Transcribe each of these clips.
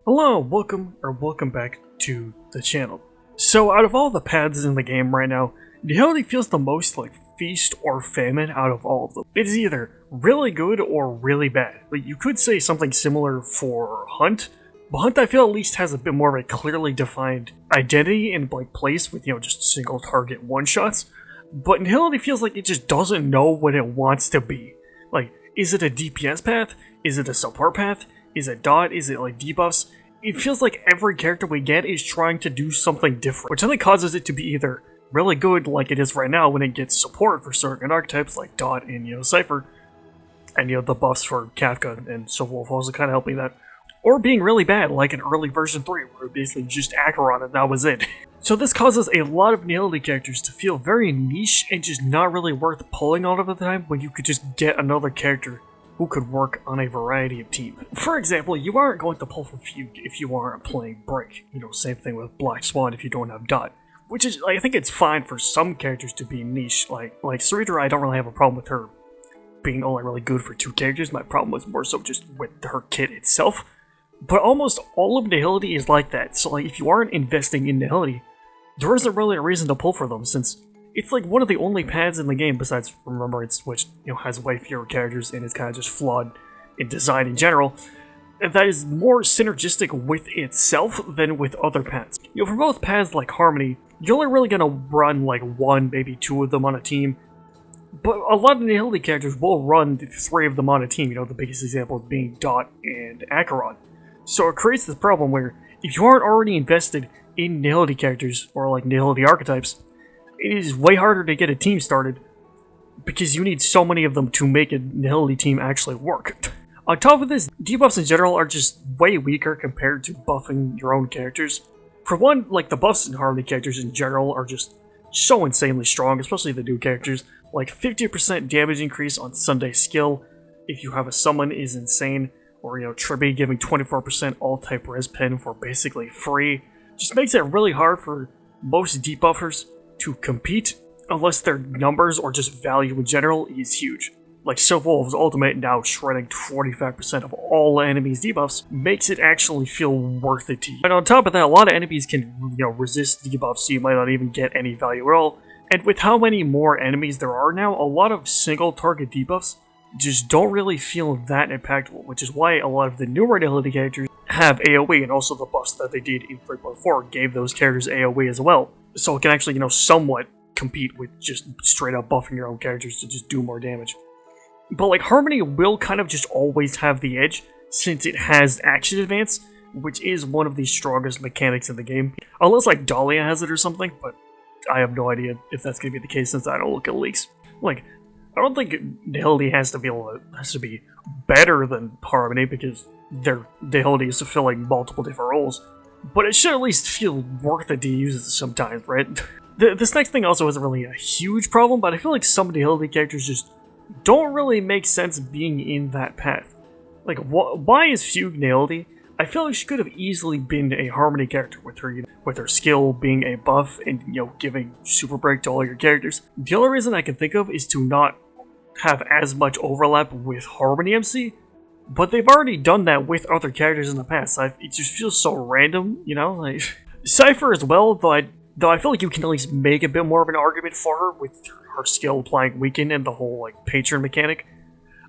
Hello, welcome back to the channel. So out of all the paths in the game right now, Nihility feels the most like feast or famine out of all of them. It's either really good or really bad. Like you could say something similar for Hunt, but Hunt I feel at least has a bit more of a clearly defined identity and like place with just single target one-shots. But Nihility feels like it just doesn't know what it wants to be. Like, is it a DPS path? Is it a support path? Is it dot? Is it like debuffs? It feels like every character we get is trying to do something different, which I think causes it to be either really good like it is right now when it gets support for certain archetypes like Dot and Cypher, and the buffs for Kafka and Wolf also kind of helping that, or being really bad like in early version 3 where it basically just Acheron and that was it. So this causes a lot of Nihility characters to feel very niche and just not really worth pulling all of the time when you could just get another character who could work on a variety of teams. For example, you aren't going to pull for Fugue if you aren't playing Break. Same thing with Black Swan if you don't have Dot. Which is, I think it's fine for some characters to be niche. Like Sarita, I don't really have a problem with her being only really good for 2 characters. My problem was more so just with her kit itself. But almost all of Nihility is like that. So if you aren't investing in Nihility, there isn't really a reason to pull for them, since it's like one of the only paths in the game, besides Remembrance, which has way fewer characters and is kind of just flawed in design in general, that is more synergistic with itself than with other paths. For both paths like Harmony, you're only really gonna run like 1, maybe 2 of them on a team, but a lot of the Nihility characters will run 3 of them on a team, the biggest examples being Dot and Acheron. So it creates this problem where, if you aren't already invested in Nihility characters, or like Nihility archetypes, it is way harder to get a team started, because you need so many of them to make a Nihility team actually work. On top of this, debuffs in general are just way weaker compared to buffing your own characters. For one, the buffs in Harmony characters in general are just so insanely strong, especially the new characters. Like 50% damage increase on Sunday skill if you have a summon is insane, or Tribby giving 24% all-type res pen for basically free. Just makes it really hard for most debuffers to compete, unless their numbers or just value in general is huge. Like Wolf's ultimate now shredding 45% of all enemies' debuffs makes it actually feel worth it to you. And on top of that, a lot of enemies can resist debuffs, so you might not even get any value at all. And with how many more enemies there are now, a lot of single target debuffs just don't really feel that impactful, which is why a lot of the newer Nihility characters have AoE, and also the buffs that they did in 3.4 gave those characters AoE as well. So it can actually, somewhat compete with just straight up buffing your own characters to just do more damage. But Harmony will kind of just always have the edge, since it has action advance, which is one of the strongest mechanics in the game. Unless Dahlia has it or something, but I have no idea if that's going to be the case since I don't look at leaks. I don't think Nihility has to be better than Harmony, because their Nihility is fulfilling multiple different roles. But it should at least feel worth it to use it sometimes, right? This next thing also isn't really a huge problem, but I feel like some Nihility characters just don't really make sense being in that path. Why is Fugue Nihility? I feel like she could have easily been a Harmony character with her skill being a buff and giving super break to all your characters. The only reason I can think of is to not have as much overlap with Harmony MC, but they've already done that with other characters in the past. It just feels so random, Cypher as well, though I feel like you can at least make a bit more of an argument for her with her skill applying Weaken and the whole patron mechanic.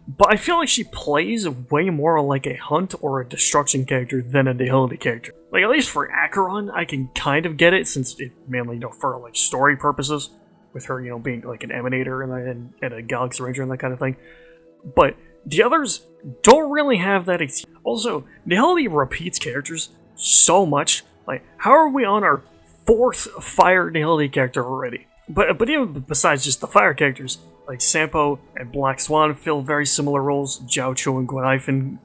But I feel like she plays way more like a Hunt or a Destruction character than a Nihility character. At least for Acheron, I can kind of get it, since it mainly, for story purposes, with her, being an Emanator and a Galaxy Ranger and that kind of thing. But the others don't really have that Also, Nihility repeats characters so much. How are we on our 4th Fire Nihility character already? But even besides just the Fire characters, Sampo and Black Swan fill very similar roles. Jiaoqiu and Guanifan,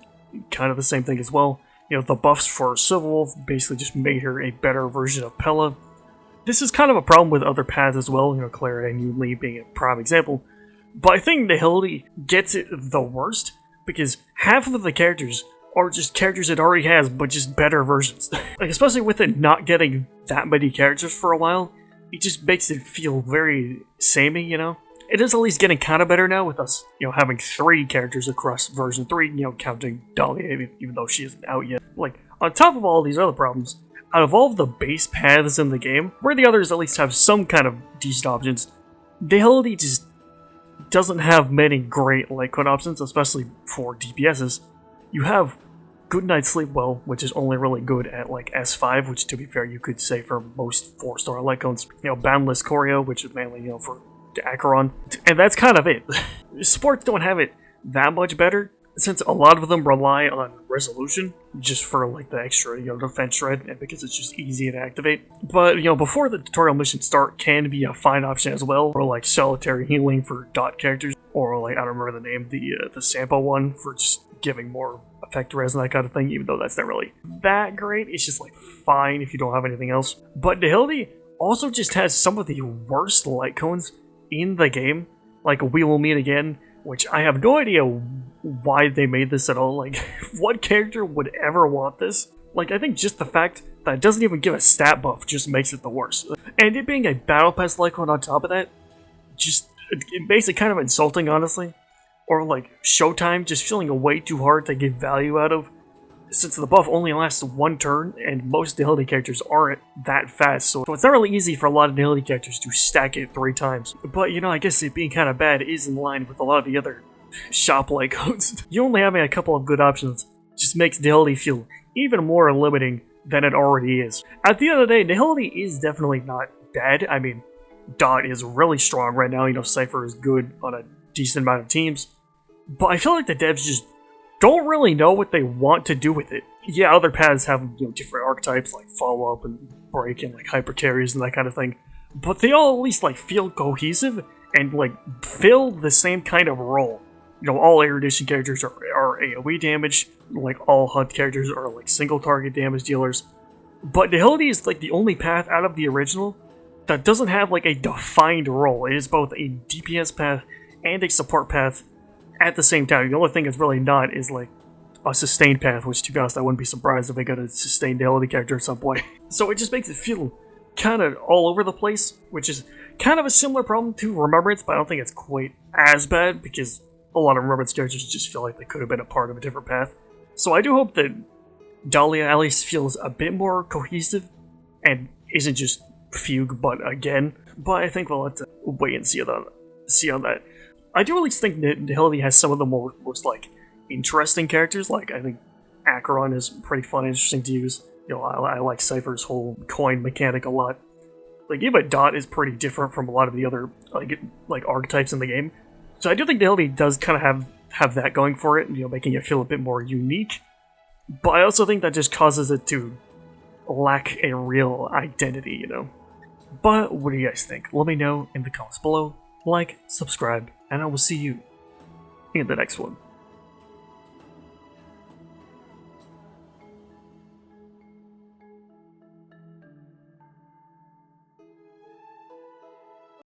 kind of the same thing as well. The buffs for Civil Wolf basically just made her a better version of Pella. This is kind of a problem with other paths as well, Clara and Yunli being a prime example. But I think Nihility gets it the worst, because half of the characters are just characters it already has, but just better versions. Especially with it not getting that many characters for a while, it just makes it feel very samey, It is at least getting kind of better now with us, having 3 characters across version 3, counting Dahlia, even though she isn't out yet. On top of all these other problems, out of all of the base paths in the game, where the others at least have some kind of decent options, Nihility just doesn't have many great Litecoin options, especially for DPSs. You have Good Night Sleep Well, which is only really good at like S5, which to be fair you could say for most 4-star Litecoins. Boundless Choreo, which is mainly for Acheron, and that's kind of it. Supports don't have it that much better, since a lot of them rely on resolution, just for like the extra, defense shred, and because it's just easy to activate. But, before the tutorial missions start can be a fine option as well, or like solitary healing for dot characters, or like, I don't remember the name, the sample one for just giving more effect res and that kind of thing, even though that's not really that great. It's just like fine if you don't have anything else. But Nihility also just has some of the worst Litecoins in the game, like We Will Meet Again, which I have no idea why they made this at all. Like, what character would ever want this? Like, I think just the fact that it doesn't even give a stat buff just makes it the worst. And it being a Battle Pass Litecoin on top of that, it makes it kind of insulting, honestly. Or like, Showtime just feeling way too hard to get value out of, since the buff only lasts one turn, and most Nihility characters aren't that fast, so it's not really easy for a lot of Nihility characters to stack it 3 times. But, I guess it being kind of bad is in line with a lot of the other shop-like codes. You only having a couple of good options just makes Nihility feel even more limiting than it already is. At the end of the day, Nihility is definitely not bad. I mean, Dot is really strong right now, Cypher is good on a decent amount of teams. But I feel like the devs just don't really know what they want to do with it. Yeah, other paths have different archetypes like Follow Up and Break and like Hyper Carries and that kind of thing, but they all at least like feel cohesive and like fill the same kind of role. All Erudition characters are AoE damage, like all Hunt characters are like single target damage dealers. But Nihility is like the only path out of the original that doesn't have like a defined role. It is both a DPS path and a support path at the same time. The only thing it's really not is like a sustained path, which to be honest I wouldn't be surprised if they got a sustained Nihility character at some point. So it just makes it feel kind of all over the place, which is kind of a similar problem to Remembrance, but I don't think it's quite as bad because a lot of Remembrance characters just feel like they could have been a part of a different path. So I do hope that Dahlia at least feels a bit more cohesive and isn't just Fugue but again, but I think we'll have to wait and see on that. I do at least think Nihility has some of the most like interesting characters. Like, I think Acheron is pretty fun and interesting to use. I like Cypher's whole coin mechanic a lot. Like, even Dot is pretty different from a lot of the other like archetypes in the game. So I do think Nihility does kind of have that going for it, making it feel a bit more unique. But I also think that just causes it to lack a real identity, But what do you guys think? Let me know in the comments below. Like, subscribe, and I will see you in the next one.